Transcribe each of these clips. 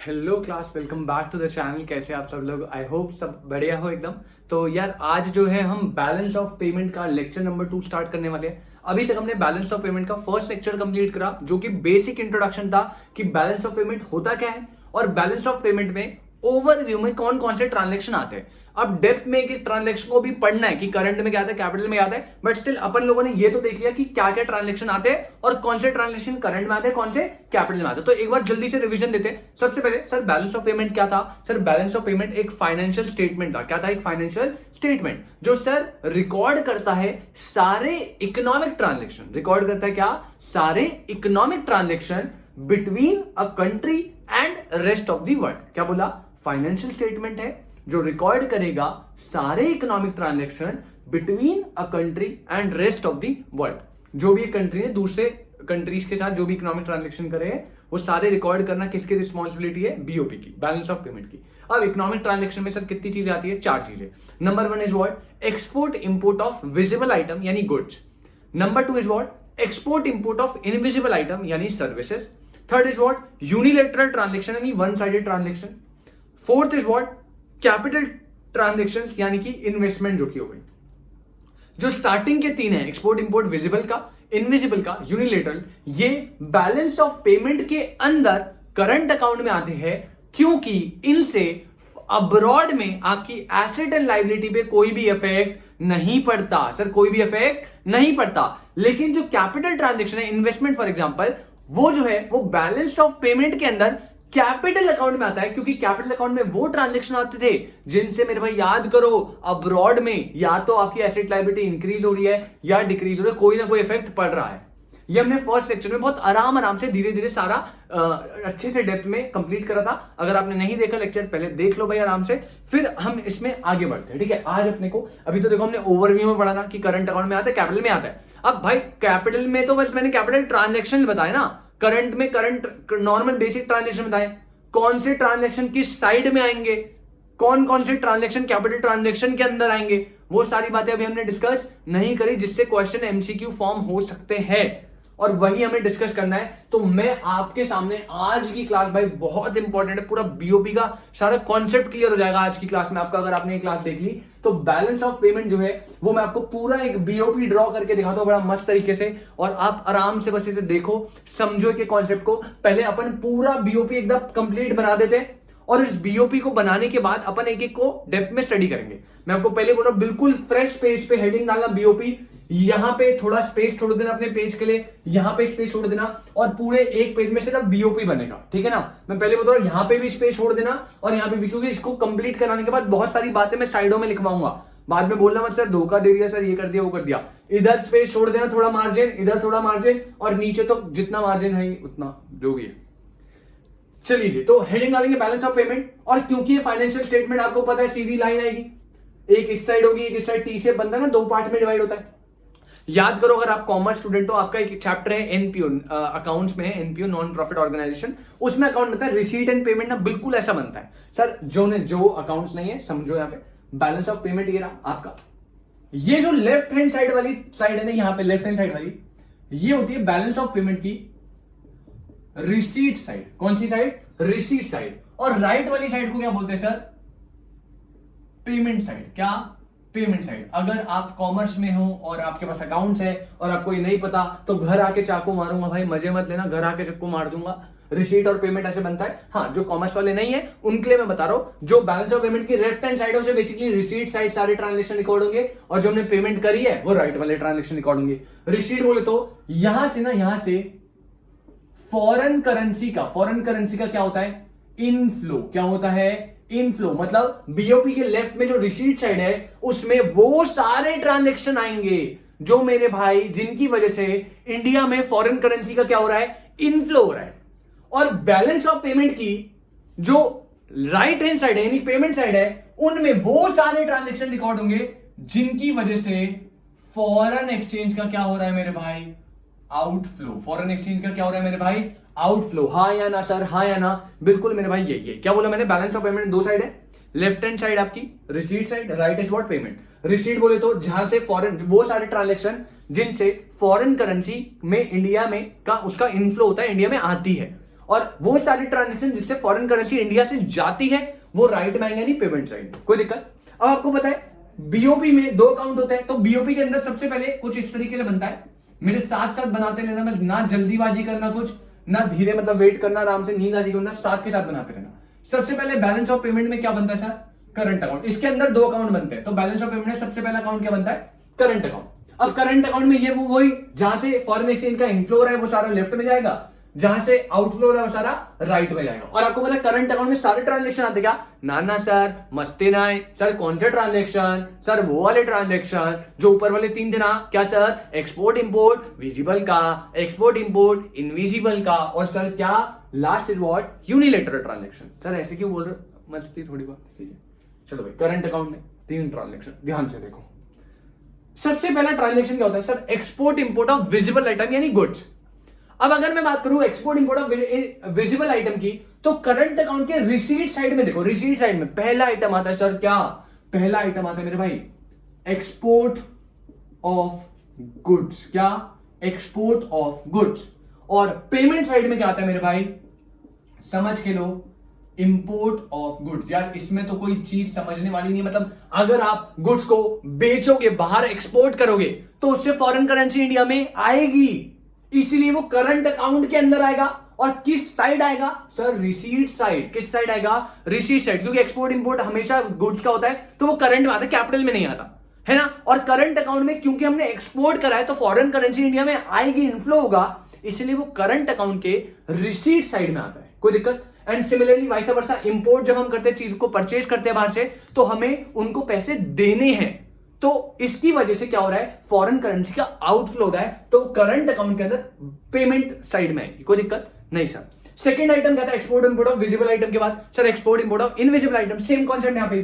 Hello class, welcome back to the channel. कैसे आप सब लोग? आई होप सब बढ़िया हो एकदम। तो यार आज जो है हम बैलेंस ऑफ पेमेंट का लेक्चर नंबर 2 स्टार्ट करने वाले हैं। अभी तक हमने बैलेंस ऑफ पेमेंट का फर्स्ट लेक्चर कंप्लीट करा, जो कि बेसिक इंट्रोडक्शन था कि बैलेंस ऑफ पेमेंट होता क्या है और बैलेंस ऑफ पेमेंट में ओवरव्यू में कौन कौन से ट्रांजेक्शन आते हैं। अब डेप्थ में एक ट्रांजेक्शन को भी पढ़ना है कि करंट में क्या आता है, कैपिटल में क्या आता है, बट स्टिल अपन लोगों ने ये तो देख लिया कि क्या क्या ट्रांजेक्शन आते हैं और कौन से ट्रांजेक्शन करंट में आते हैं, कौन से कैपिटल में आते हैं। तो एक बार जल्दी से रिवीजन देते हैं। सबसे पहले सर बैलेंस ऑफ पेमेंट क्या था? सर बैलेंस ऑफ पेमेंट एक फाइनेंशियल स्टेटमेंट था। क्या था? एक फाइनेंशियल स्टेटमेंट जो सर रिकॉर्ड करता है सारे इकोनॉमिक ट्रांजेक्शन। रिकॉर्ड करता है क्या? सारे economic transaction between a country and rest of the world. क्या बोला? फाइनेंशियल स्टेटमेंट है जो रिकॉर्ड करेगा सारे economic transaction between a country and rest of the world. जो भी कंट्री है दूसरे कंट्रीज के साथ जो भी इकोनॉमिक ट्रांजैक्शन करे वो सारे रिकॉर्ड करना किसकी रिस्पॉन्सिबिलिटी है? बीओपी की, बैलेंस ऑफ पेमेंट की। अब इकोनॉमिक ट्रांजैक्शन में सर कितनी चीजें आती है? 4 चीजें। Number 1 is what? Export import of visible item यानी goods. Number 2 is what? Export import of invisible item यानी services. Third is what? Unilateral transaction यानी one sided transaction. Fourth is what? Capital transactions यानी कि investment जो की हो गई। जो स्टार्टिंग के 3 है, एक्सपोर्ट इंपोर्ट विजिबल का, इनविजिबल का, यूनिलेटरल, ये बैलेंस ऑफ पेमेंट के अंदर करंट अकाउंट में आते हैं क्योंकि इनसे अब्रॉड में आपकी एसेट एंड लायबिलिटी पे कोई भी इफेक्ट नहीं पड़ता। सर कोई भी इफेक्ट नहीं पड़ता। लेकिन जो कैपिटल ट्रांजैक्शन है, इन्वेस्टमेंट फॉर एग्जांपल, वो जो है वो बैलेंस ऑफ पेमेंट के अंदर कैपिटल अकाउंट में आता है क्योंकि कैपिटल अकाउंट में वो ट्रांजैक्शन आते थे जिनसे मेरे भाई याद करो अब्रॉड में या तो आपकी एसेट लायबिलिटी इंक्रीज हो रही है या डिक्रीज हो रही है, कोई ना कोई इफेक्ट पड़ रहा है। ये हमने फर्स्ट लेक्चर में बहुत आराम से धीरे धीरे सारा अच्छे से डेप्थ में कंप्लीट करा था। अगर आपने नहीं देखा लेक्चर पहले देख लो भाई आराम से, फिर हम इसमें आगे बढ़ते हैं। ठीक है, आज अपने को अभी तो देखो हमने ओवरव्यू में पढ़ा ना कि करंट अकाउंट में आता है, कैपिटल में आता है। अब भाई कैपिटल में तो बस मैंने कैपिटल ट्रांजेक्शन बताया ना, करंट में करंट नॉर्मल बेसिक ट्रांजेक्शन बताए। कौन से ट्रांजेक्शन किस साइड में आएंगे, कौन कौन से ट्रांजेक्शन कैपिटल ट्रांजेक्शन के अंदर आएंगे, वो सारी बातें अभी हमने डिस्कस नहीं करी, जिससे क्वेश्चन एमसीक्यू फॉर्म हो सकते हैं और वही हमें डिस्कस करना है। तो मैं आपके सामने आज की क्लास भाई बहुत इंपॉर्टेंट है, पूरा बीओपी का सारा कॉन्सेप्ट क्लियर हो जाएगा आज की क्लास में आपका। अगर आपने ये क्लास देख ली तो बैलेंस ऑफ पेमेंट जो है वो मैं आपको पूरा एक बीओपी ड्रॉ करके दिखाता हूं बड़ा मस्त तरीके से, और आप आराम से बस इसे देखो, समझो के कॉन्सेप्ट को। पहले अपन पूरा बीओपी एकदम कंप्लीट बना देते हैं और इस बीओपी को बनाने के बाद अपन एक एक को डेप्थ में स्टडी करेंगे। मैं आपको पहले बोल रहा हूं बिल्कुल फ्रेश पेज पे हेडिंग डालना बीओपी, यहां पे थोड़ा स्पेस छोड़ देना अपने पेज के लिए, यहां पे स्पेस छोड़ देना और पूरे एक पेज में सिर्फ बीओपी बनेगा। ठीक है ना? मैं पहले बता रहा हूं यहां पे भी स्पेस छोड़ देना और यहां पे भी, क्योंकि इसको कंप्लीट कराने के बाद बहुत सारी बातें मैं साइडों में लिखवाऊंगा। बाद में बोलना मत सर धोखा दे दिया, सर ये कर दिया वो कर दिया। इधर स्पेस छोड़ देना, थोड़ा मार्जिन, इधर थोड़ा मार्जिन और नीचे तो जितना मार्जिन है उतना जो भी है। चलिए जी, तो हेडिंग डालेंगे बैलेंस ऑफ पेमेंट, और क्योंकि ये फाइनेंशियल स्टेटमेंट आपको पता है सीधी लाइन आएगी, एक इस साइड होगी एक इस साइड, टी से बनता है ना, 2 पार्ट में डिवाइड होता है। याद करो अगर आप कॉमर्स स्टूडेंट हो, आपका एक चैप्टर है एनपीओ, अकाउंट्स में है एनपीओ, नॉन प्रॉफिट ऑर्गेनाइजेशन, उसमें अकाउंट बनता है रिसीट एंड पेमेंट ना, बिल्कुल ऐसा बनता है। सर जो अकाउंट्स नहीं है समझो, यहाँ पे बैलेंस ऑफ पेमेंट ये रहा आपका। ये जो लेफ्ट हैंड साइड वाली साइड है ना, यहाँ पे लेफ्ट हैंड साइड वाली, ये होती है बैलेंस ऑफ पेमेंट की रिसीट साइड। कौन सी साइड? Receipt side. और राइट वाली साइड को क्या बोलते हैं सर? Payment side. क्या? Payment side. अगर आप कॉमर्स में हो और आपके पास अकाउंट्स है और आपको ये नहीं पता तो घर आके चाकू मारूंगा भाई, मजे मत लेना, घर आके चाकू मार दूंगा। रिसीट और पेमेंट ऐसे बनता है। हाँ, जो कॉमर्स वाले नहीं है उनके लिए मैं बता रहा हूं, जो बैलेंस ऑफ पेमेंट की लेफ्ट हैंड साइड है उसे बेसिकली रिसीट साइड सारे ट्रांजेक्शन रिकॉर्ड होंगे और जो हमने पेमेंट करी है वो राइट वाले ट्रांजेक्शन रिकॉर्ड होंगे। रिसीट बोले तो यहां से ना, यहां से फॉरेन करेंसी का क्या होता है? इनफ्लो। क्या होता है? इनफ्लो। मतलब बीओपी के लेफ्ट में जो रिसीट साइड है उसमें वो सारे ट्रांजैक्शन आएंगे जो मेरे भाई जिनकी वजह से इंडिया में फॉरेन करेंसी का क्या हो रहा है? इनफ्लो हो रहा है। और बैलेंस ऑफ पेमेंट की जो राइट हैंड साइड है यानी पेमेंट साइड है, उनमें वो सारे ट्रांजैक्शन रिकॉर्ड होंगे जिनकी वजह से फॉरेन एक्सचेंज का क्या हो रहा है मेरे भाई? आउटफ्लो। फॉरेन एक्सचेंज का क्या हो रहा है मेरे भाई? आउटफ्लो। हाँ या ना सर? हाँ या ना? बिल्कुल मेरे भाई, ये क्या बोला मैंने? बैलेंस ऑफ पेमेंट 2 साइड है, लेफ्ट हैंड साइड आपकी receipt side, right is what? Payment. Receipt बोले तो जहां से फॉरेन, वो सारे ट्रांजैक्शन जिनसे फॉरेन करेंसी में इंडिया में का उसका इनफ्लो होता है, इंडिया में आती है, और वो सारी ट्रांजेक्शन जिससे फॉरेन करेंसी इंडिया से जाती है वो राइट में आएंगे, यानी पेमेंट साइड में। कोई दिक्कत? अब आपको पता है बीओपी में 2 अकाउंट होते हैं, तो बीओपी के अंदर सबसे पहले कुछ इस तरीके से बनता है, मेरे साथ साथ बनाते रहना, मैं ना जल्दीबाजी करना, कुछ ना धीरे, मतलब वेट करना, आराम से नींद आदि करना, साथ के साथ बनाते रहना। सबसे पहले बैलेंस ऑफ पेमेंट में क्या बनता है सर? Current account. इसके अंदर 2 अकाउंट बनते हैं, तो बैलेंस ऑफ पेमेंट में सबसे पहला अकाउंट क्या बनता है? Current account. अब करंट अकाउंट में ये वही जहां से फॉरेन एक्सचेंज का इनफ्लो हो रहा है वो सारा लेफ्ट में जाएगा, जहां से आउटफ्लो हो रहा है वो सारा राइट में जाएगा। और आपको पता है करंट अकाउंट में सारे ट्रांजेक्शन आते क्या? ना सर, मस्ती ना सर, कौन से ट्रांजेक्शन सर? वो वाले ट्रांजेक्शन जो ऊपर वाले 3 थे ना, क्या सर? एक्सपोर्ट इंपोर्ट विजिबल का, एक्सपोर्ट इंपोर्ट इनविजिबल का, और सर क्या last is what? Unilateral transaction. Sir ऐसे क्यों बोल रहे? मस्ती थोड़ी बात, ठीक है। चलो भाई, करंट अकाउंट में 3 ट्रांजेक्शन, ध्यान से देखो। सबसे पहला ट्रांजेक्शन क्या होता है sir? Export import of visible item यानी गुड्स। अब अगर मैं बात करूं export import of visible item की, तो करंट अकाउंट के रिसीट साइड में देखो, रिसीट साइड में पहला आइटम आता है सर, क्या? पहला आइटम आता है मेरे भाई एक्सपोर्ट ऑफ गुड्स। क्या? Export of goods. और पेमेंट साइड में क्या आता है मेरे भाई? समझ के लो, इंपोर्ट ऑफ गुड्स। यार इसमें तो कोई चीज समझने वाली नहीं है, मतलब अगर आप गुड्स को बेचोगे, बाहर एक्सपोर्ट करोगे, तो उससे फॉरेन करेंसी इंडिया में आएगी, इसीलिए वो करंट अकाउंट के अंदर आएगा। और किस साइड आएगा सर? Receipt side. किस साइड आएगा? रिसीट साइड, क्योंकि एक्सपोर्ट इंपोर्ट हमेशा गुड्स का होता है, तो वो करंट में आता है, कैपिटल में नहीं आता है ना। और करंट अकाउंट में क्योंकि हमने एक्सपोर्ट करा है, तो फॉरेन करेंसी इंडिया में आएगी, इनफ्लो होगा, इसलिए वो करंट अकाउंट के रिसीट साइड में आता है। कोई दिक्कत? And similarly vice versa, import जब हम करते हैं, चीज को परचेज करते हैं बाहर से, तो हमें उनको पैसे देने हैं, तो इसकी वजह से क्या हो रहा है? फॉरेन करेंसी का आउटफ्लो हो रहा है, तो करंट अकाउंट के अंदर पेमेंट साइड में आएगी। कोई दिक्कत नहीं सर। सेकंड आइटम क्या था? Export import of visible item के बाद sir export import of invisible item. Same concept यहां पे,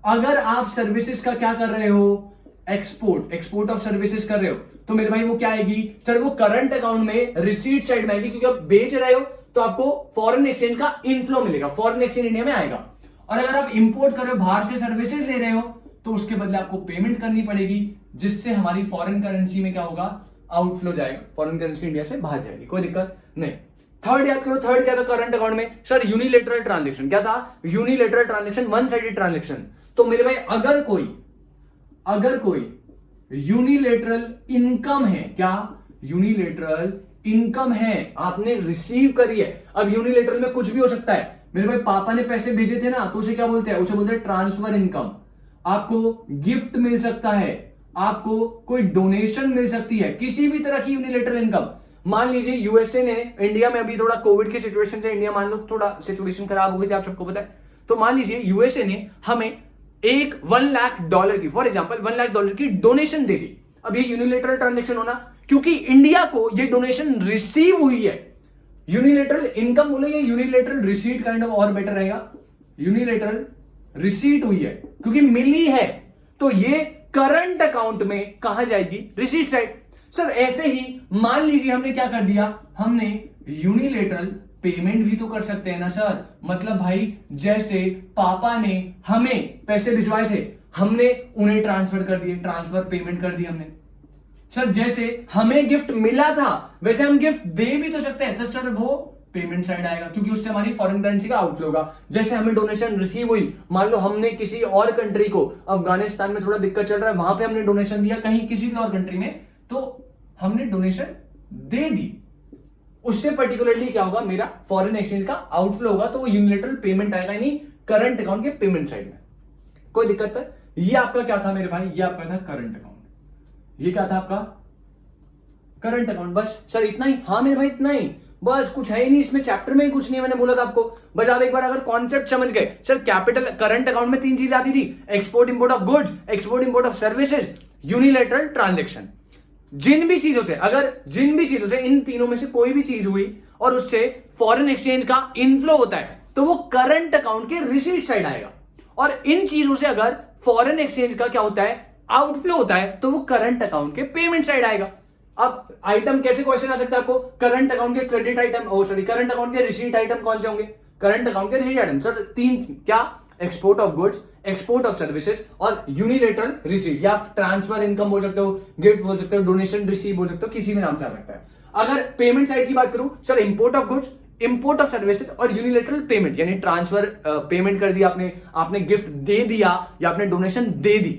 अगर आप सर्विसेज का क्या कर रहे हो? एक्सपोर्ट ऑफ सर्विसेज कर रहे हो, तो मेरे भाई वो क्या आएगी सर? वो करंट अकाउंट में रिसीट साइड में आएगी, क्योंकि आप बेच रहे हो तो आपको फॉरेन एक्सचेंज का इनफ्लो मिलेगा, फॉरेन एक्सचेंज इंडिया में आएगा। और अगर आप इंपोर्ट कर रहे हो, बाहर से सर्विसेज ले रहे हो, तो उसके बदले आपको पेमेंट करनी पड़ेगी, जिससे हमारी फॉरेन करेंसी में क्या होगा? आउटफ्लो जाएगा, फॉरेन करेंसी इंडिया से बाहर जाएगी। कोई दिक्कत नहीं। थर्ड याद करो, थर्ड क्या था करंट अकाउंट में सर? Unilateral transaction. क्या था? Unilateral transaction, one sided transaction. तो मेरे भाई अगर कोई यूनिलेटरल इनकम है, क्या? यूनिलेटरल इनकम है, आपने रिसीव करी है। अब यूनिलेटरल में कुछ भी हो सकता है। मेरे भाई पापा ने पैसे भेजे थे ना, तो उसे क्या बोलते हैं? उसे बोलते हैं ट्रांसफर इनकम। आपको गिफ्ट मिल सकता है, आपको कोई डोनेशन मिल सकती है, किसी भी तरह की यूनिलेटरल इनकम। मान लीजिए यूएसए ने इंडिया में, अभी थोड़ा कोविड की सिचुएशन से इंडिया मान लो थोड़ा सिचुएशन खराब हो गई थी, आप सबको पता है, तो मान लीजिए यूएसए ने हमें एक $1 लाख की, फॉर एग्जांपल $1 लाख की डोनेशन दे दी। अब ये यूनिलेटरल ट्रांजैक्शन होना, क्योंकि इंडिया को ये डोनेशन रिसीव हुई है। यूनिलेटरल इनकम बोले या यूनिलेटरल रिसीट काइंड ऑफ और बेटर रहेगा? यूनिलेटरल रिसीट हुई है, क्योंकि मिली है, तो ये करंट अकाउंट में कहां जाएगी? Receipt side. सर ऐसे ही मान लीजिए हमने क्या कर दिया, हमने यूनिलेटरल पेमेंट भी तो कर सकते हैं ना सर। मतलब भाई जैसे पापा ने हमें पैसे भिजवाए थे, हमने उन्हें ट्रांसफर कर दिए, ट्रांसफर पेमेंट कर दी हमने। सर जैसे हमें गिफ्ट मिला था, वैसे हम गिफ्ट दे भी तो सकते हैं, तो सर वो पेमेंट साइड आएगा, क्योंकि उससे हमारी फॉरेन करेंसी का आउटफ्लो होगा। जैसे हमें डोनेशन रिसीव हुई, मान लो हमने किसी और कंट्री को, अफगानिस्तान में थोड़ा दिक्कत चल रहा है, वहां पे हमने डोनेशन दिया, कहीं किसी भी और कंट्री में, तो हमने डोनेशन दे दी, उससे पर्टिकुलरली क्या होगा? मेरा फॉरेन एक्सचेंज का आउटफ्लो होगा, तो वो यूनिलेटरल पेमेंट आएगा, यानी करंट अकाउंट के पेमेंट साइड में। कोई दिक्कत है? ये आपका क्या था मेरे भाई? ये आपका था करंट अकाउंट। ये क्या था आपका? Current account. बस सर इतना ही? हाँ मेरे भाई इतना ही, बस कुछ है ही नहीं इसमें, चैप्टर में ही कुछ नहीं है, मैंने बोला था आपको। बस आप एक बार अगर कॉन्सेप्ट समझ गए, सर कैपिटल करंट अकाउंट में 3 चीजें आती थी, export import of goods, export import of services, unilateral transaction. जिन भी चीजों से इन तीनों में से कोई भी चीज हुई और उससे फॉरेन एक्सचेंज का इनफ्लो होता है, तो वो करंट अकाउंट के रिसीट साइड आएगा। और इन चीजों से अगर फॉरेन एक्सचेंज का क्या होता है? आउटफ्लो होता है, तो वो करंट अकाउंट के पेमेंट साइड आएगा। अब आइटम कैसे क्वेश्चन आ सकता है आपको? करंट अकाउंट के क्रेडिट आइटम, करंट अकाउंट के रिसीट आइटम कौन से होंगे? करंट अकाउंट के रिसीट आइटम सर 3, क्या? Export of goods, export of services और यूनिलेटरल रिसीट, या ट्रांसफर इनकम बोल सकते हो, गिफ्ट बोल सकते हो, डोनेशन रिसीव बोल सकते हो, किसी भी नाम से आ सकता है। अगर पेमेंट साइड की बात करूं, sir import of goods, import of services और यूनिलेटरल पेमेंट, यानी ट्रांसफर पेमेंट कर दिया आपने, आपने गिफ्ट दे दिया या आपने डोनेशन दे दी,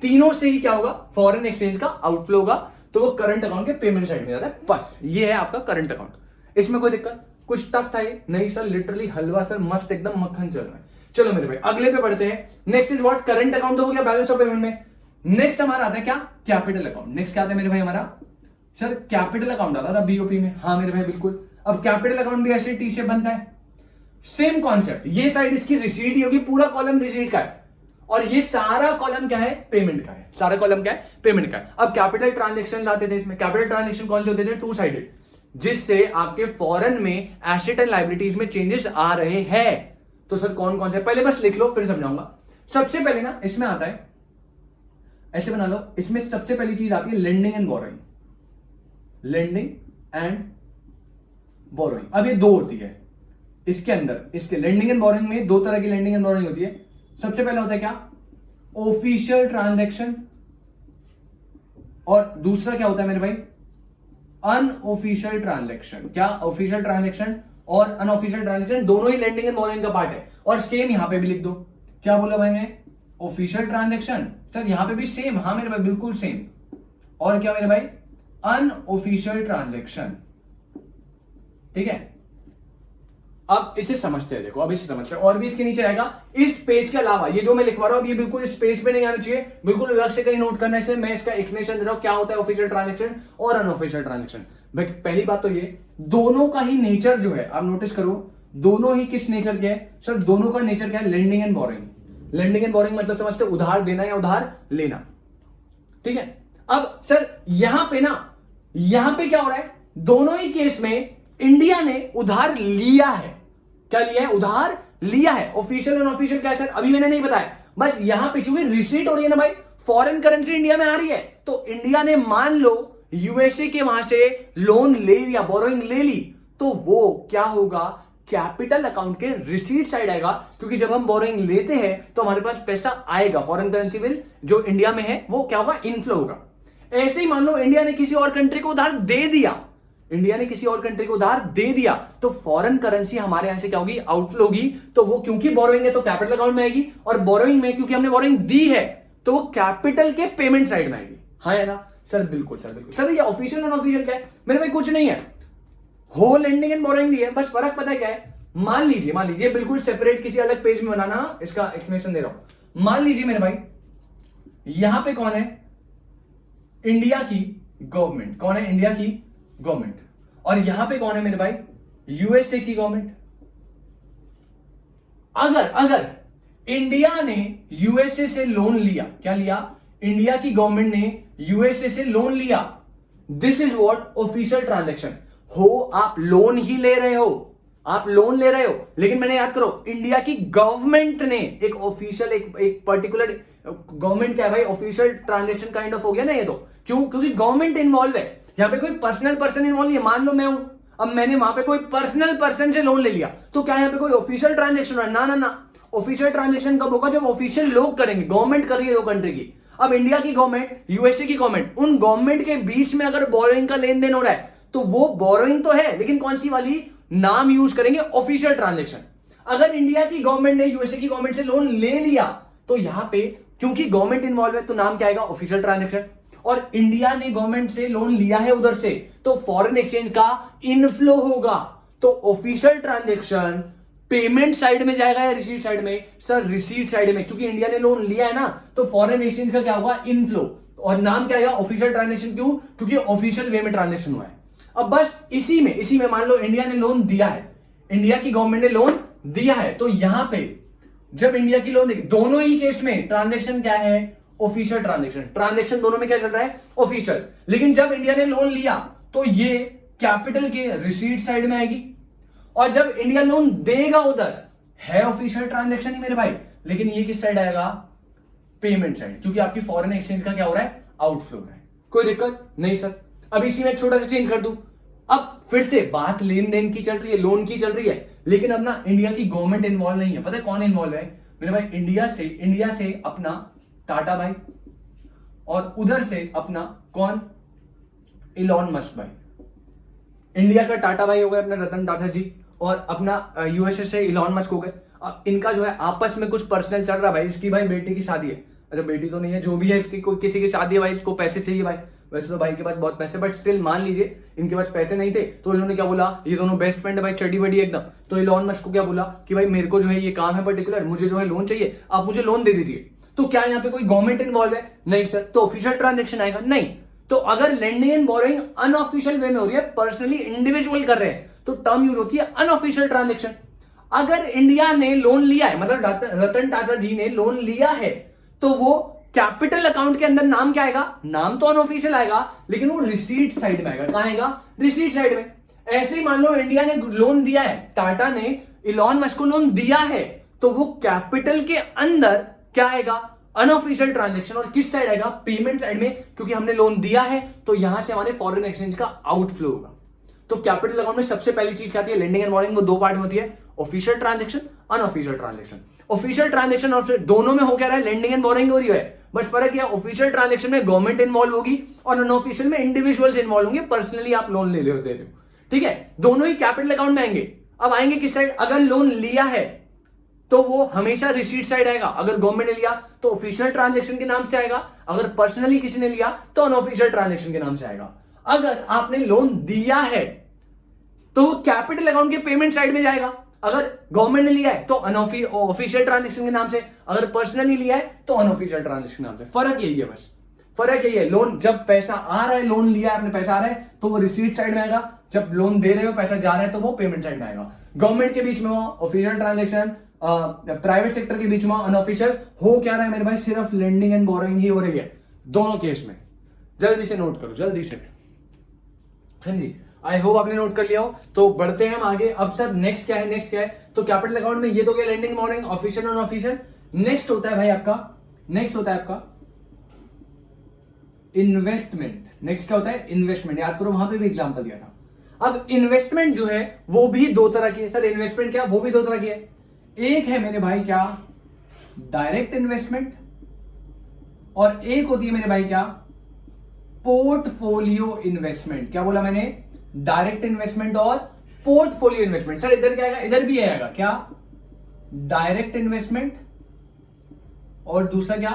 तीनों से ही क्या होगा, फॉरेन एक्सचेंज का आउटफ्लो होगा, तो वो करंट अकाउंट के पेमेंट साइड में जाता है। बस ये है आपका करंट अकाउंट। इसमें कोई दिक्कत, कुछ टफ था ये? नहीं सर, लिटरली हलवा सर, मस्त एकदम मक्खन चल रहा है। चलो मेरे भाई अगले पे बढ़ते हैं। Next is what, current account हो गया बैलेंस ऑफ पेमेंट में। नेक्स्ट हमारा आता है क्या, कैपिटल अकाउंट। नेक्स्ट क्या आता है मेरे भाई हमारा, सर कैपिटल अकाउंट आता था बीओपी में। हाँ मेरे भाई बिल्कुल। अब कैपिटल अकाउंट भी ऐसे टी से बनता है, सेम कॉन्सेप्ट। ये साइड इसकी रिसीट ही होगी, पूरा कॉलम रिसीट का है, और ये सारा कॉलम क्या है, पेमेंट का है। सारा कॉलम क्या है, पेमेंट का है। अब कैपिटल ट्रांजैक्शन लाते थे इसमें। कैपिटल ट्रांजैक्शन कौन से होते थे, टू साइडेड, जिससे आपके फॉरेन में एसेट एंड लायबिलिटीज में चेंजेस आ रहे हैं। तो सर कौन कौन से, पहले बस लिख लो फिर समझाऊंगा। सबसे पहले ना इसमें आता है, ऐसे बना लो, इसमें सबसे पहली चीज आती है lending and borrowing. Lending and borrowing, अब ये दो होती है इसके अंदर। इसके लेंडिंग एंड बोरोइंग में दो तरह की लेंडिंग एंड बोरोइंग होती है। सबसे पहला होता है क्या, ऑफिशियल ट्रांजैक्शन, और दूसरा क्या होता है मेरे भाई, अनऑफिशियल ट्रांजैक्शन। क्या, ऑफिशियल ट्रांजैक्शन और अनऑफिशियल ट्रांजैक्शन दोनों ही लेंडिंग एंड बोरोइंग का पार्ट है। और सेम यहां पे भी लिख दो। क्या बोला भाई मैं, ऑफिशियल ट्रांजैक्शन, सर यहां पे भी सेम। हाँ मेरे भाई बिल्कुल सेम। और क्या मेरे भाई, अनऑफिशियल ट्रांजैक्शन। ठीक है, अब इसे समझते हैं, देखो अब इसे समझते हैं। और भी इसके नीचे आएगा, इस पेज के अलावा ये जो मैं लिखवा रहा हूं, ये बिल्कुल इस पेज पे नहीं आना चाहिए, बिल्कुल अलग से कहीं नोट करना है। इसे मैं इसका एक्सप्लेनेशन दे रहा हूं, क्या होता है ऑफिशियल ट्रांजैक्शन और अनऑफिशियल ट्रांजैक्शन। भाई पहली बात तो ये, दोनों का ही नेचर जो है, आप नोटिस करो, दोनों ही किस नेचर के है सर, दोनों का नेचर क्या है, lending and borrowing. Lending and borrowing मतलब समझते उधार देना या उधार लेना। ठीक है, अब सर यहां पे ना, यहां पे क्या हो रहा है, दोनों ही केस में इंडिया ने उधार लिया है। क्या लिया है, उधार लिया है। ऑफिशियल और अनऑफिशियल क्या है सर, अभी मैंने नहीं बताया। बस यहां पे क्योंकि रिसीट हो रही है ना भाई, फॉरेन करेंसी इंडिया में आ रही है, तो इंडिया ने मान लो यूएसए के वहां से लोन ले लिया, बोरोइंग ले ली, तो वो क्या होगा, कैपिटल अकाउंट के रिसीट साइड आएगा। क्योंकि जब हम बोरोइंग लेते हैं तो हमारे पास पैसा आएगा, फॉरेन करेंसी बिल जो इंडिया में है वो क्या होगा, इनफ्लो होगा। ऐसे ही मान लो इंडिया ने किसी और कंट्री को उधार दे दिया, इंडिया ने किसी और कंट्री को उधार दे दिया, तो फॉरेन करेंसी हमारे यहां से क्या होगी, आउटफ्लो होगी। तो वो क्योंकि बोरोइंग है तो कैपिटल अकाउंट में आएगी, और बोरोइंग में क्योंकि हमने बोरोइंग दी है तो वो कैपिटल के पेमेंट साइड में आएगी। हाँ है ना सर, बिल्कुल सर बिल्कुल। सर ये ऑफिशियल और अनऑफिशियल क्या है मेरे भाई, कुछ नहीं है, होल लेंडिंग एंड बोरोइंग दी है। बस फर्क पता है क्या है, मान लीजिए बिल्कुल सेपरेट किसी अलग पेज में बनाना, इसका एक्सप्लेनेशन दे रहा हूं। मान लीजिए मेरे भाई यहां पे कौन है, इंडिया की गवर्नमेंट। कौन है, इंडिया की गवर्नमेंट। और यहां पे कौन है मेरे भाई, यूएसए की गवर्नमेंट। अगर इंडिया ने यूएसए से लोन लिया, क्या लिया, इंडिया की गवर्नमेंट ने यूएसए से लोन लिया, this is what official transaction. हो आप लोन ही ले रहे हो, आप लोन ले रहे हो, लेकिन मैंने याद करो इंडिया की गवर्नमेंट ने एक ऑफिशियल, एक पर्टिकुलर गवर्नमेंट क्या है भाई, ऑफिशियल ट्रांजैक्शन काइंड ऑफ हो गया ना ये तो। क्यों, क्योंकि गवर्नमेंट इन्वॉल्व है, यहां पे कोई पर्सनल पर्सन इन्वॉल्व नहीं है। मान लो मैं हूं, अब मैंने वहां पे कोई पर्सनल पर्सन से लोन ले लिया, तो क्या यहां पे कोई ऑफिशियल ट्रांजैक्शन है, ना ना ना। ऑफिशियल ट्रांजैक्शन कब होगा, जब ऑफिशियल लोग करेंगे, गवर्नमेंट कर रही है दो कंट्री की। अब इंडिया की गवर्नमेंट, यूएसए की गवर्नमेंट, उन गवर्नमेंट के बीच में अगर बोरोइंग का लेन देन हो रहा है, तो वो बोरोइंग तो है, लेकिन कौन सी वाली, नाम यूज करेंगे ऑफिशियल ट्रांजैक्शन। अगर इंडिया की गवर्नमेंट ने यूएसए की गवर्नमेंट से लोन ले लिया, तो यहां पे क्योंकि गवर्नमेंट इन्वॉल्व है तो नाम क्या आएगा, ऑफिशियल ट्रांजैक्शन। और इंडिया ने गवर्नमेंट से लोन लिया है उधर से, तो फॉरेन एक्सचेंज का इनफ्लो होगा। तो ऑफिशियल ट्रांजैक्शन पेमेंट साइड में जाएगा या रिसीट साइड में, सर रिसीट साइड में, क्योंकि इंडिया ने लोन लिया है ना, तो फॉरेन एक्सचेंज का क्या होगा, इनफ्लो। और नाम क्या आएगा, ऑफिशियल ट्रांजैक्शन। क्यों, क्योंकि ऑफिशियल वे में ट्रांजैक्शन हुआ है। अब बस इसी में मान लो इंडिया ने लोन दिया है, इंडिया की गवर्नमेंट ने लोन दिया है, तो यहां पे जब इंडिया की लोन, दोनों ही केस में ट्रांजैक्शन क्या है, ऑफिशियल ट्रांजैक्शन। ट्रांजैक्शन दोनों में क्या चल रहा है, ऑफिशियल। लेकिन जब इंडिया ने लोन लिया तो ये कैपिटल के रिसीट साइड में आएगी, और जब इंडिया लोन देगा उधर है ऑफिशियल ट्रांजैक्शन ही मेरे भाई, लेकिन ये किस साइड आएगा, पेमेंट साइड, क्योंकि आपकी फॉरेन एक्सचेंज का क्या हो रहा है, आउटफ्लो हो रहा है। कोई दिक्कत नहीं सर। अब इसी में एक छोटा सा चेंज कर दूं, अब फिर से बात लेन देन की चल रही है, लोन की चल रही है, लेकिन अब ना इंडिया की गवर्नमेंट इन्वॉल्व नहीं है। पता है कौन इन्वॉल्व है मेरे भाई, इंडिया से अपना टाटा भाई, और उधर से अपना कौन, इलॉन मस्क भाई। इंडिया का टाटा भाई हो गए अपना रतन टाटा जी, और अपना यूएसए से इलॉन मस्क हो गए। अब इनका जो है आपस में कुछ पर्सनल चल रहा है भाई। इसकी भाई बेटी की शादी है, अच्छा बेटी तो नहीं है, जो भी है इसकी कोई किसी की शादी है भाई, इसको पैसे चाहिए भाई। वैसे तो भाई के पास बहुत पैसे, बट स्टिल मान लीजिए इनके पास पैसे नहीं थे, तो इन्होंने क्या बोला, ये दोनों बेस्ट फ्रेंड है भाई, चडी बडी एकदम। तो इलॉन मस्क को क्या बोला कि भाई मेरे को जो है ये काम है पर्टिकुलर, मुझे जो है लोन चाहिए, आप मुझे लोन दे दीजिए। तो क्या यहाँ पे कोई गवर्नमेंट इन्वॉल्व है? नहीं सर। तो ऑफिशियल ट्रांजेक्शन आएगा? नहीं। तो अगर लेंडिंग एंड बोरोइंग अनऑफिशियल वे में हो रही है, पर्सनली इंडिविजुअल कर रहे हैं, तो टर्म यूज होती है अनऑफिशियल ट्रांजेक्शन। अगर इंडिया ने लोन लिया है, मतलब रतन टाटा जी ने लोन लिया है, तो वो कैपिटल अकाउंट के अंदर नाम क्या आएगा? नाम तो अनऑफिशियल आएगा, लेकिन वो रिसीट साइड में आएगा। कहां आएगा? रिसीट साइड में। ऐसे ही मान लो इंडिया ने लोन दिया है, टाटा ने इलॉन मस्क को लोन दिया है, तो वो कैपिटल के अंदर क्या आएगा? Unofficial transaction. और किस साइड आएगा? पेमेंट साइड में, क्योंकि हमने लोन दिया है तो यहां से हमारे फॉरेन एक्सचेंज का आउटफ्लो होगा। तो कैपिटल अकाउंट में सबसे पहली चीज क्या आती है? Lending and borrowing. वो दो पार्ट में होती है, official transaction, unofficial transaction. Official transaction और दोनों में हो क्या रहा है? लेंडिंग एंड बोरोइंग हो रही है। बस फर्क यह, ऑफिशियल ट्रांजेक्शन में गवर्नमेंट इन्वॉल्व होगी और अनऑफिशियल में इंडिविजुअल्स इन्वॉल्व होंगे, पर्सनली आप लोन ले रहे हो। ठीक है, दोनों ही कैपिटल अकाउंट में आएंगे। अब आएंगे किस साइड? अगर लोन लिया है तो वो हमेशा रिसीट साइड आएगा। अगर गवर्नमेंट ने लिया तो ऑफिशियल ट्रांजेक्शन के नाम से आएगा, अगर पर्सनली किसी ने लिया तो अनऑफिशियल ट्रांजेक्शन के नाम से आएगा। अगर आपने लोन दिया है तो वो कैपिटल अकाउंट के पेमेंट साइड में जाएगा। अगर गवर्नमेंट ने लिया है तो ऑफिशियल ट्रांजेक्शन के नाम से, अगर पर्सनली लिया है तो अनऑफिशियल ट्रांजेक्शन के नाम से। फर्क यही है, बस फर्क यही है। लोन जब पैसा आ रहा है, लोन लिया है आपने, पैसा आ रहा है तो वो रिसीट साइड में आएगा। जब लोन दे रहे हो, पैसा जा रहा है तो वो पेमेंट साइड में आएगा। गवर्नमेंट के बीच में वो ऑफिशियल ट्रांजेक्शन, प्राइवेट सेक्टर के बीच में अनऑफिशियल। हो क्या रहा है मेरे भाई? सिर्फ लेंडिंग एंड बोरोइंग ही हो रही है दोनों केस में। जल्दी से नोट करो, जल्दी से। हाँ जी, आई होप आपने नोट कर लिया हो। तो बढ़ते हैं हम आगे। अब सर नेक्स्ट क्या है? नेक्स्ट क्या है? तो कैपिटल अकाउंट में ये तो क्या? Lending borrowing, official unofficial. Next होता है भाई आपका, नेक्स्ट होता है आपका इन्वेस्टमेंट। नेक्स्ट क्या होता है? इन्वेस्टमेंट। याद करो, वहां पे भी एग्जांपल दिया था। अब इन्वेस्टमेंट जो है वो भी दो तरह की है। सर इन्वेस्टमेंट क्या? वो भी दो तरह की है। एक है मेरे भाई क्या? डायरेक्ट इन्वेस्टमेंट, और एक होती है मेरे भाई क्या? Portfolio investment. क्या बोला मैंने? डायरेक्ट इन्वेस्टमेंट और पोर्टफोलियो इन्वेस्टमेंट। सर इधर क्या आएगा? इधर भी आएगा क्या? डायरेक्ट इन्वेस्टमेंट, और दूसरा क्या?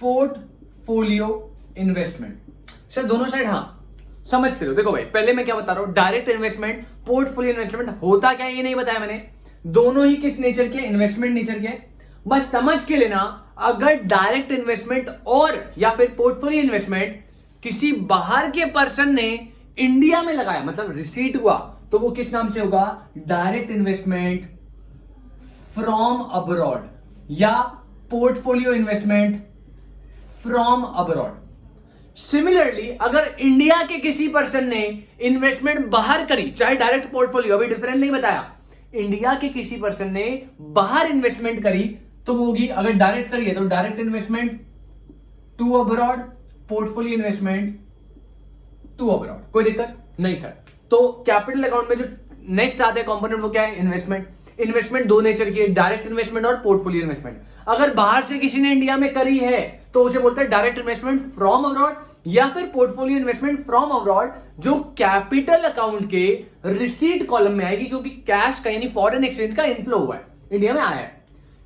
Portfolio investment. सर दोनों साइड, हाँ समझ के लो। देखो भाई, पहले मैं क्या बता रहा हूं, डायरेक्ट इन्वेस्टमेंट, पोर्टफोलियो इन्वेस्टमेंट होता क्या ये नहीं बताया मैंने। दोनों ही किस नेचर के? इन्वेस्टमेंट नेचर के। बस समझ के लेना, अगर डायरेक्ट इन्वेस्टमेंट और या फिर पोर्टफोलियो इन्वेस्टमेंट किसी बाहर के पर्सन ने इंडिया में लगाया, मतलब रिसीट हुआ, तो वो किस नाम से होगा? डायरेक्ट इन्वेस्टमेंट फ्रॉम अब्रॉड या portfolio investment from abroad. Similarly अगर इंडिया के किसी पर्सन ने इन्वेस्टमेंट बाहर करी, चाहे डायरेक्ट पोर्टफोलियो, अभी डिफरेंट नहीं बताया, इंडिया के किसी पर्सन ने बाहर इन्वेस्टमेंट करी तो वो होगी, अगर डायरेक्ट करी है तो direct investment to abroad, portfolio investment to abroad. कोई दिक्कत नहीं सर। तो कैपिटल अकाउंट में जो नेक्स्ट आता है कंपोनेंट वो क्या है? इन्वेस्टमेंट। इन्वेस्टमेंट दो नेचर की है, डायरेक्ट इन्वेस्टमेंट और पोर्टफोलियो इन्वेस्टमेंट। अगर बाहर से किसी ने इंडिया में करी है तो उसे बोलते हैं डायरेक्ट इन्वेस्टमेंट फ्रॉम अब्रॉड या फिर पोर्टफोलियो इन्वेस्टमेंट फ्रॉम अब्रॉड, जो कैपिटल अकाउंट के रिसीट कॉलम में आएगी, क्योंकि कैश का यानी फॉरेन एक्सचेंज का इनफ्लो हुआ है, इंडिया में आया है।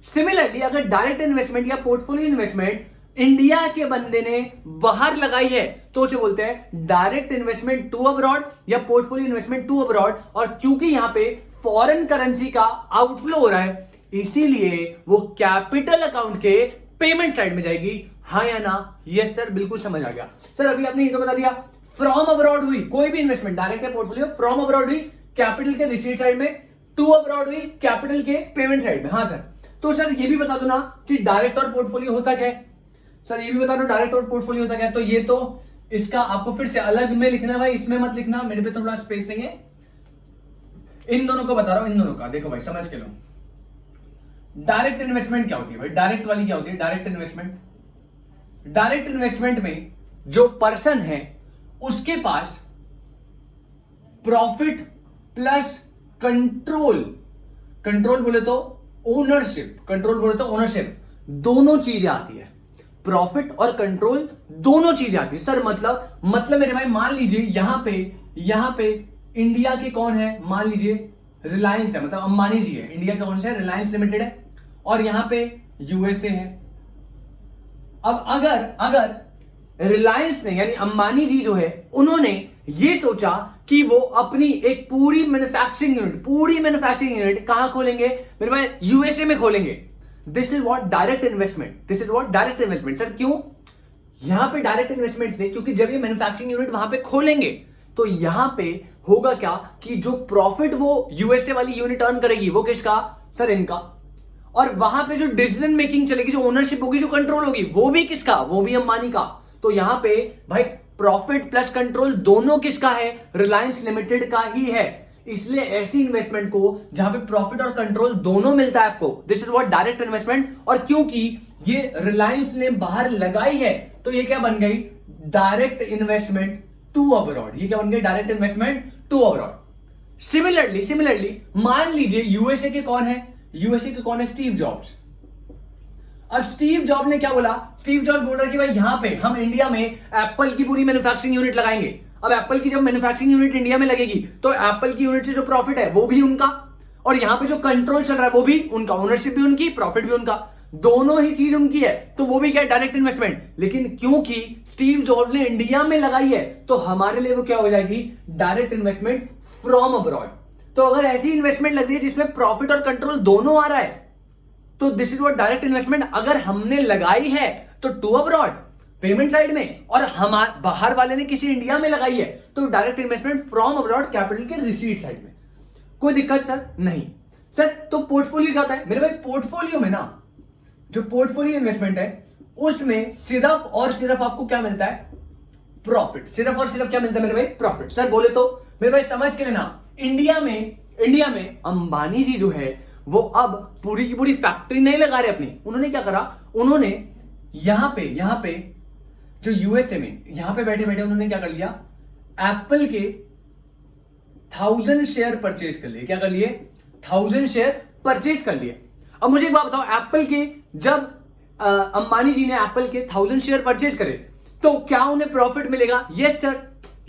सिमिलरली अगर डायरेक्ट इन्वेस्टमेंट या पोर्टफोलियो इन्वेस्टमेंट इंडिया के बंदे ने बाहर लगाई है तो उसे बोलते हैं डायरेक्ट इन्वेस्टमेंट टू अब्रॉड या पोर्टफोलियो इन्वेस्टमेंट टू अब्रॉड। और क्योंकि यहां पे फॉरेन करेंसी का आउटफ्लो हो रहा है, इसीलिए वो कैपिटल अकाउंट के पेमेंट साइड में जाएगी। हाँ या ना? यस सर, बिल्कुल समझ आ गया। सर अभी आपने ये तो बता दिया, फ्रॉम अब्रॉड हुई कोई भी इन्वेस्टमेंट, डायरेक्ट या पोर्टफोलियो, फ्रॉम अब्रॉड हुई कैपिटल के रिसीट साइड में, टू अब्रॉड हुई कैपिटल के पेमेंट साइड में। हाँ सर। तो सर ये भी बता दो ना कि डायरेक्ट और पोर्टफोलियो होता क्या है। सर ये भी बता दो डायरेक्ट और पोर्टफोलियो होता क्या है। तो ये तो इसका आपको फिर से अलग में लिखना है भाई, इसमें मत लिखना, मेरे पे थोड़ा स्पेस नहीं है। इन दोनों को बता रहा हूं, इन दोनों का देखो भाई, समझ के लो। डायरेक्ट इन्वेस्टमेंट क्या होती है भाई? डायरेक्ट वाली क्या होती है? डायरेक्ट इन्वेस्टमेंट, डायरेक्ट इन्वेस्टमेंट में जो पर्सन है उसके पास प्रॉफिट प्लस कंट्रोल, कंट्रोल बोले तो ओनरशिप, कंट्रोल बोले तो ओनरशिप, दोनों चीजें आती है। प्रॉफिट और कंट्रोल दोनों चीजें आती है। सर मतलब मेरे भाई मान लीजिए यहां पे यहां पे इंडिया के कौन है, मान लीजिए रिलायंस है, मतलब अंबानी जी है, इंडिया का कौन सा है, रिलायंस लिमिटेड है, और यहां पे यूएसए है। अब अगर रिलायंस ने यानी अंबानी जी जो है उन्होंने ये सोचा कि वो अपनी एक पूरी मैन्युफैक्चरिंग यूनिट कहां खोलेंगे मेरे भाई, यूएसए में खोलेंगे। This is what direct investment. Sir क्यों यहां पे डायरेक्ट इन्वेस्टमेंट से, क्योंकि जब ये मैन्युफैक्चरिंग यूनिट वहां पे खोलेंगे तो यहां पे होगा क्या कि जो प्रॉफिट वो यूएसए वाली यूनिट अर्न करेगी वो किसका, सर इनका, और वहां पे जो डिसीजन मेकिंग चलेगी, जो ओनरशिप होगी, जो कंट्रोल होगी, वो भी किसका, वो भी अंबानी का। तो यहां पे भाई प्रॉफिट प्लस कंट्रोल दोनों किसका है, रिलायंस लिमिटेड का ही है। इसलिए ऐसी इन्वेस्टमेंट को जहां पे प्रॉफिट और कंट्रोल दोनों मिलता है आपको, this is what direct investment. और क्योंकि ये रिलायंस ने बाहर लगाई है तो ये क्या बन गई, डायरेक्ट इन्वेस्टमेंट टू अब्रॉड। ये क्या बन गई, direct investment to abroad. Similarly मान लीजिए यूएसए के कौन है, स्टीव जॉब्स। अब स्टीव जॉब ने क्या बोला, स्टीव जॉब बोल रहा है कि भाई यहां पे हम इंडिया में एप्पल की पूरी मैन्युफैक्चरिंग यूनिट लगाएंगे। अब एप्पल की जब मैन्युफैक्चरिंग यूनिट इंडिया में लगेगी तो एप्पल की यूनिट से जो प्रॉफिट है वो भी उनका, और यहां पे जो कंट्रोल चल रहा है वो भी उनका, ओनरशिप भी उनकी, प्रॉफिट भी उनका, दोनों ही चीज उनकी है। तो वो भी क्या है, डायरेक्ट इन्वेस्टमेंट। लेकिन क्योंकि स्टीव जॉब ने इंडिया में लगाई है तो हमारे लिए वो क्या हो जाएगी, डायरेक्ट इन्वेस्टमेंट फ्रॉम अब्रॉड। तो अगर ऐसी इन्वेस्टमेंट लग रही है जिसमें प्रॉफिट और कंट्रोल दोनों आ रहा है तो this is what direct investment. अगर हमने लगाई है तो टू अब्रॉड पेमेंट साइड में, और हमारे बाहर वाले ने किसी इंडिया में लगाई है तो direct investment from abroad capital के रिसीट साइड में। कोई दिक्कत सर नहीं। सर तो पोर्टफोलियो क्या होता है मेरे भाई, पोर्टफोलियो में ना जो पोर्टफोलियो इन्वेस्टमेंट है उसमें सिर्फ और सिर्फ आपको क्या मिलता है, प्रॉफिट। सिर्फ और सिर्फ क्या मिलता है मेरे भाई, प्रॉफिट। सर बोले तो मेरे भाई समझ के लेना, इंडिया में अंबानी जी जो है वो अब पूरी की पूरी फैक्ट्री नहीं लगा रहे अपनी। उन्होंने क्या करा, उन्होंने यहां पे जो यूएसए में यहां पे बैठे बैठे उन्होंने क्या कर लिया, एप्पल के 1000 शेयर परचेज कर लिए। क्या कर लिए, 1000 शेयर परचेज कर लिए। अब मुझे एक बात बताओ, एप्पल के जब अंबानी जी ने एप्पल के 1000 शेयर परचेज करे तो क्या उन्हें प्रॉफिट मिलेगा? Yes sir.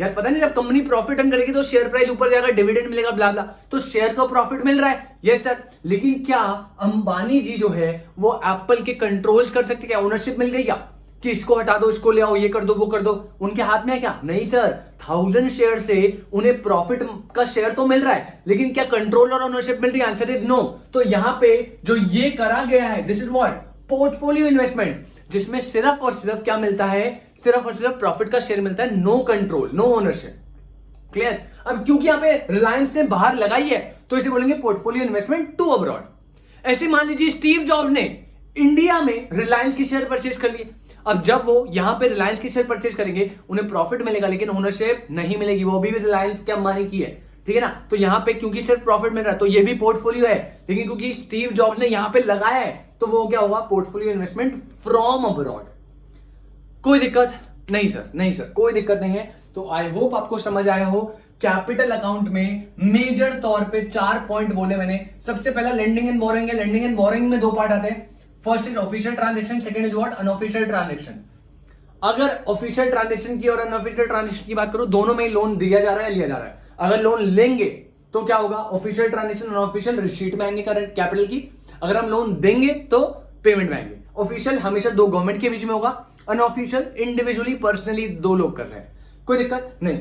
यार पता नहीं, जब कंपनी प्रॉफिट अर्न करेगी तो शेयर प्राइस ऊपर जाएगा, डिविडेंड मिलेगा, ब्ला ब्ला, तो शेयर को प्रॉफिट मिल रहा है। Yes sir. लेकिन क्या अंबानी जी जो है वो एप्पल के कंट्रोल्स कर सकते, क्या ओनरशिप मिल गई क्या, कि इसको हटा दो, इसको ले आओ, ये कर दो, वो कर दो, उनके हाथ में है क्या? नहीं सर। 1000 शेयर से उन्हें प्रॉफिट का शेयर तो मिल रहा है, लेकिन क्या कंट्रोल और ओनरशिप मिल रही है? Answer is no. तो यहां पे जो ये करा गया है, this is what portfolio investment, जिसमें सिर्फ और सिर्फ क्या मिलता है, सिर्फ और सिर्फ प्रॉफिट का शेयर मिलता है, no control, no ownership. Clear? अब क्योंकि यहां पे रिलायंस ने बाहर लगाई है तो इसे बोलेंगे पोर्टफोलियो इन्वेस्टमेंट टू अब्रॉड। ऐसे मान लीजिए स्टीव जॉब्स ने इंडिया में रिलायंस के शेयर परचेज कर लिए। अब जब वो यहां पे रिलायंस के शेयर परचेज करेंगे उन्हें प्रॉफिट मिलेगा लेकिन ओनरशिप नहीं मिलेगी, वो भी रिलायंस के अंबानी की है, ठीक है ना। तो यहां पे क्योंकि सिर्फ प्रॉफिट मिल रहा है तो ये भी पोर्टफोलियो है, लेकिन क्योंकि स्टीव जॉब्स ने यहां पे लगाया है तो वो क्या होगा, पोर्टफोलियो इन्वेस्टमेंट फ्रॉम अब्रॉड। कोई दिक्कत नहीं सर? नहीं सर, कोई दिक्कत नहीं है। तो आई होप आपको समझ आया हो। कैपिटल अकाउंट में मेजर तौर पे 4 पॉइंट बोले मैंने। सबसे पहला लेंडिंग एंड बोरोइंग है। लेंडिंग एंड बोरोइंग में 2 पार्ट आते हैं। First is official transaction, second is what, unofficial transaction. अगर ऑफिशियल ट्रांजैक्शन की और अनऑफिशियल ट्रांजैक्शन की बात करूं, दोनों में लोन दिया जा रहा है, लिया जा रहा है। अगर लोन लेंगे तो क्या होगा, ऑफिशियल ट्रांजैक्शन, अनऑफिशियल रिसीट में आएंगे करंट कैपिटल की। अगर हम लोन देंगे तो पेमेंट में आएंगे। ऑफिशियल हमेशा 2 गवर्नमेंट के बीच में होगा, अनऑफिशियल इंडिविजुअली पर्सनली 2 लोग कर रहे हैं, कोई दिक्कत नहीं।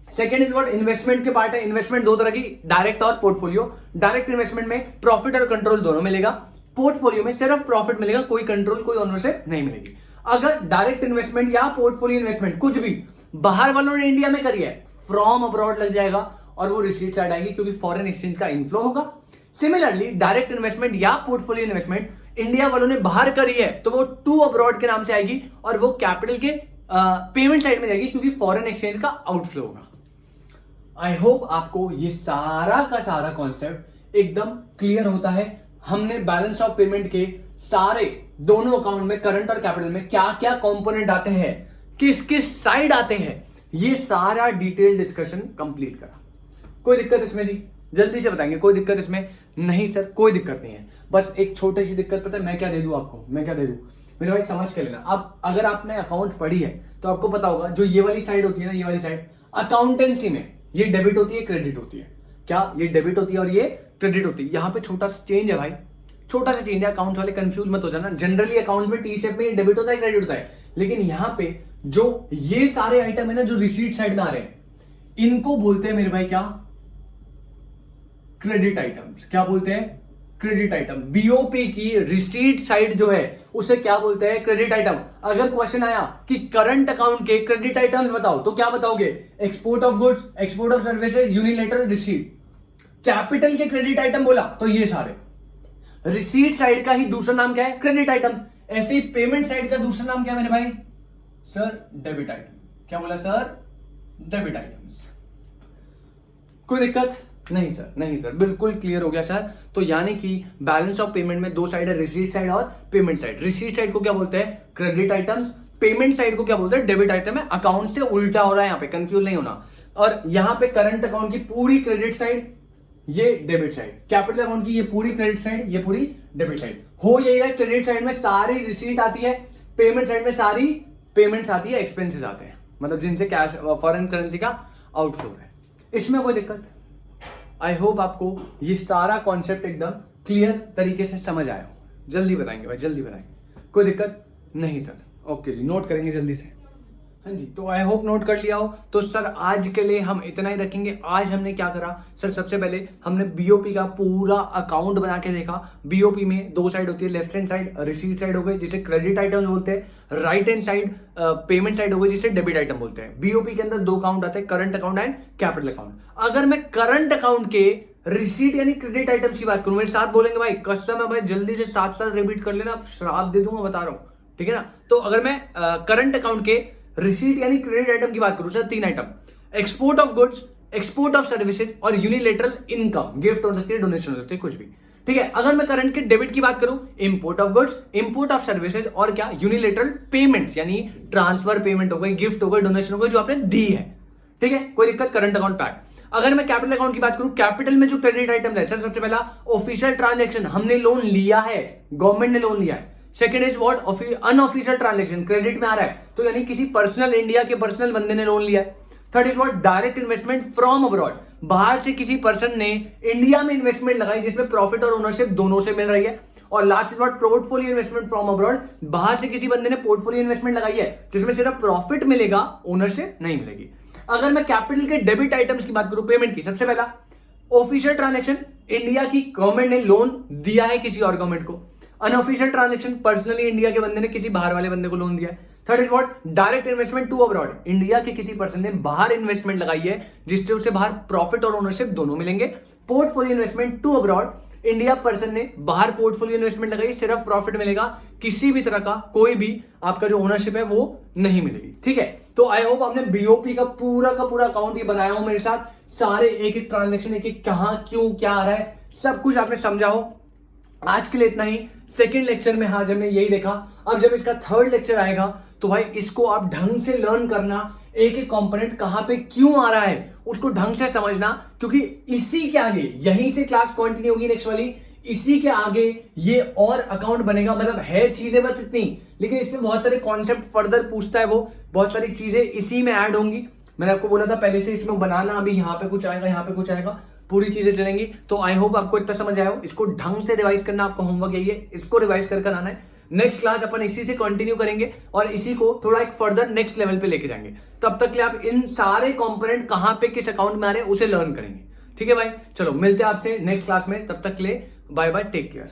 सेकेंड इज व्हाट, इन्वेस्टमेंट के पार्ट है। इन्वेस्टमेंट 2 तरह की, डायरेक्ट और पोर्टफोलियो। डायरेक्ट इन्वेस्टमेंट में प्रॉफिट और कंट्रोल दोनों मिलेगा, पोर्टफोलियो में सिर्फ प्रॉफिट मिलेगा, कोई कंट्रोल कोई ओनरशिप नहीं मिलेगी। अगर डायरेक्ट इन्वेस्टमेंट या पोर्टफोलियो इन्वेस्टमेंट कुछ भी बाहर वालों ने इंडिया में करी है, फ्रॉम अब्रॉड लग जाएगा और वो रिसीट साइड आएगी क्योंकि फॉरेन एक्सचेंज का इनफ्लो होगा। सिमिलरली डायरेक्ट इन्वेस्टमेंट या पोर्टफोलियो इन्वेस्टमेंट इंडिया वालों ने बाहर करी है तो वो टू अब्रॉड के नाम से आएगी और वो कैपिटल के पेमेंट साइड में जाएगी क्योंकि फॉरेन एक्सचेंज का आउटफ्लो होगा। आई होप आपको ये सारा का सारा कॉन्सेप्ट एकदम क्लियर होता है। हमने बैलेंस ऑफ पेमेंट के सारे दोनों अकाउंट में, करंट और कैपिटल में क्या क्या कंपोनेंट आते हैं, किस किस साइड आते हैं, ये सारा डिटेल डिस्कशन कंप्लीट करा। कोई दिक्कत इसमें जी? जल्दी से बताएंगे, कोई दिक्कत इसमें? नहीं सर, कोई दिक्कत नहीं है। बस एक छोटी सी दिक्कत, पता है मैं क्या दे दूं आपको? मैं क्या दे दूं मेरे भाई, समझ के लेना। अब अगर आपने अकाउंट पढ़ी है तो आपको पता होगा जो ये वाली साइड होती है ना, ये वाली साइड, अकाउंटेंसी में ये डेबिट होती है, क्रेडिट होती है। क्या ये डेबिट होती है और ये क्रेडिट होती है। यहां पे छोटा सा चेंज है भाई, छोटा सा चेंज है, अकाउंट वाले कंफ्यूज मत हो जाना। जनरली अकाउंट में टी शेप में ये डेबिट होता है, क्रेडिट होता है, लेकिन यहां पे जो ये सारे आइटम है ना जो रिसीट साइड में आ रहे हैं, इनको बोलते हैं मेरे भाई क्या, क्रेडिट आइटम्स। क्या बोलते हैं, क्रेडिट आइटम। बीओपी की रिसीट साइड जो है उसे क्या बोलते हैं, क्रेडिट आइटम। अगर क्वेश्चन आया कि करंट अकाउंट के क्रेडिट आइटम्स बताओ तो क्या बताओगे, export of goods, export of services, unilateral receipt. Capital के क्रेडिट आइटम बोला तो ये सारे। रिसीट साइड का ही दूसरा नाम क्या है, क्रेडिट आइटम। ऐसे ही पेमेंट साइड का दूसरा नाम क्या है मेरे भाई, सर डेबिट आइटम। क्या बोला सर, डेबिट आइटम्स। कोई दिक्कत नहीं सर, नहीं सर, बिल्कुल क्लियर हो गया सर। तो यानी कि बैलेंस ऑफ पेमेंट में दो साइड है, रिसीट साइड और पेमेंट साइड। रिसीट साइड को क्या बोलते हैं, क्रेडिट आइटम्स। पेमेंट साइड को क्या बोलते हैं, डेबिट आइटम है। अकाउंट से उल्टा हो रहा है यहाँ पे, कंफ्यूज नहीं होना। और यहाँ पे करंट अकाउंट की पूरी क्रेडिट साइड, ये डेबिट साइड। कैपिटल अकाउंट की ये पूरी क्रेडिट साइड, ये पूरी डेबिट साइड। हो यही है, क्रेडिट साइड में सारी रिसीट आती है, पेमेंट साइड में सारी पेमेंट्स आती है, एक्सपेंसेस आते हैं, मतलब जिनसे कैश फॉरेन करेंसी का आउटफ्लो है। इसमें कोई दिक्कत, आई होप आपको ये सारा कॉन्सेप्ट एकदम क्लियर तरीके से समझ आया हो। जल्दी बताएंगे भाई, जल्दी बताएंगे, कोई दिक्कत नहीं सर। ओके जी, नोट करेंगे जल्दी से। हाँ जी, तो आई होप नोट कर लिया हो। तो सर आज के लिए हम इतना ही रखेंगे। आज हमने क्या करा सर, सबसे पहले हमने बीओपी का पूरा अकाउंट बना के देखा। बीओपी में दो साइड होती है, left hand side receipt side हो गई जिसे क्रेडिट आइटम बोलते हैं, right hand side payment side हो गई जिसे डेबिट आइटम बोलते हैं। बीओपी के अंदर दो अकाउंट आते हैं, current account and capital account. अगर मैं करंट अकाउंट के रिसीट यानी क्रेडिट आइटम्स की बात करूं, मेरे साथ बोलेंगे भाई, कसम है भाई, जल्दी से साथ साथ रिपीट कर लेना, आप श्राप दे दूंगा, बता रहा हूं, ठीक है ना। तो अगर मैं करंट अकाउंट के रिसीट यानी क्रेडिट आइटम की बात करूं सर, तीन item, export of goods, export of services और यूनिलेटरल इनकम। गिफ्ट हो सकती है, डोनेशन हो सकती है, कुछ भी, ठीक है। अगर मैं करंट के डेबिट की बात करूं, import of goods, import of services और क्या, यूनिलेटरल पेमेंट्स यानी ट्रांसफर पेमेंट हो गई, गिफ्ट हो गई, डोनेशन हो गई जो आपने दी है, ठीक है, कोई दिक्कत, करंट अकाउंट पैक। अगर मैं कैपिटल अकाउंट की बात करूं, कैपिटल में जो क्रेडिट आइटम है सर, सबसे पहला ऑफिशियल ट्रांजैक्शन, हमने लोन लिया है, गवर्नमेंट ने लोन लिया है। Second is what, unofficial transaction, credit में आ रहा है, तो यानी किसी पर्सनल, इंडिया के पर्सनल बंदे ने लोन लिया है। Third is what, direct investment from abroad, बाहर से किसी पर्सन ने इंडिया में इन्वेस्टमेंट लगाई जिसमें प्रॉफिट और ओनरशिप दोनों से मिल रही है। और last is what, portfolio investment from abroad, बाहर से किसी बंदे ने पोर्टफोलियो इन्वेस्टमेंट लगाई है जिसमें सिर्फ प्रॉफिट मिलेगा, ओनरशिप नहीं मिलेगी। अगर मैं कैपिटल के डेबिट आइटम्स की बात करूं, पेमेंट की, सबसे पहला ऑफिशियल ट्रांजैक्शन, इंडिया की गवर्नमेंट ने लोन दिया है किसी और गवर्नमेंट को। अनऑफिशियल ट्रांजैक्शन, पर्सनली इंडिया के बंदे ने किसी बाहर वाले बंदे को लोन दिया है। Third is what, direct investment to abroad, India के किसी पर्सन ने बाहर इन्वेस्टमेंट लगाई है जिससे उसे बाहर प्रॉफिट और ओनरशिप दोनों मिलेंगे। Portfolio investment to abroad, India person ने बाहर पोर्टफोलियो इन्वेस्टमेंट लगाई, सिर्फ प्रॉफिट मिलेगा, किसी भी तरह का कोई भी आपका जो ओनरशिप है वो नहीं मिलेगी, ठीक है। तो आई होप आपने बीओपी का पूरा अकाउंट ये बनाया हो मेरे साथ, सारे एक एक ट्रांजैक्शन, एक एक कहां क्यों क्या आ रहा है, सब कुछ आपने समझा हो। आज के लिए इतना ही। सेकंड लेक्चर में आज हमने यही देखा। अब जब इसका थर्ड लेक्चर आएगा तो भाई इसको आप ढंग से लर्न करना, एक एक कंपोनेंट कहां पे क्यों आ रहा है उसको ढंग से समझना, क्योंकि इसी के आगे, यहीं से क्लास कंटिन्यू होगी नेक्स्ट वाली, इसी के आगे ये और अकाउंट बनेगा। मतलब है चीजें बस इतनी, लेकिन इसमें बहुत सारे कॉन्सेप्ट फर्दर पूछता है, वो बहुत सारी चीजें इसी में ऐड होंगी। मैंने आपको बोला था पहले से इसमें बनाना, अभी यहाँ पे कुछ आएगा, यहाँ पे कुछ आएगा, पूरी चीजें चलेंगी। तो आई होप आपको इतना समझ आया हो। इसको ढंग से रिवाइज करना, आपका होमवर्क यही है, इसको रिवाइज कर आना है। नेक्स्ट क्लास अपन इसी से कंटिन्यू करेंगे और इसी को थोड़ा एक फर्दर नेक्स्ट लेवल पे लेके जाएंगे। तब तक के लिए आप इन सारे कंपोनेंट कहां पे किस अकाउंट में आ रहे हैं उसे लर्न करेंगे, ठीक है भाई। चलो मिलते हैं आपसे नेक्स्ट क्लास में, तब तक के लिए बाय बाय, टेक केयर।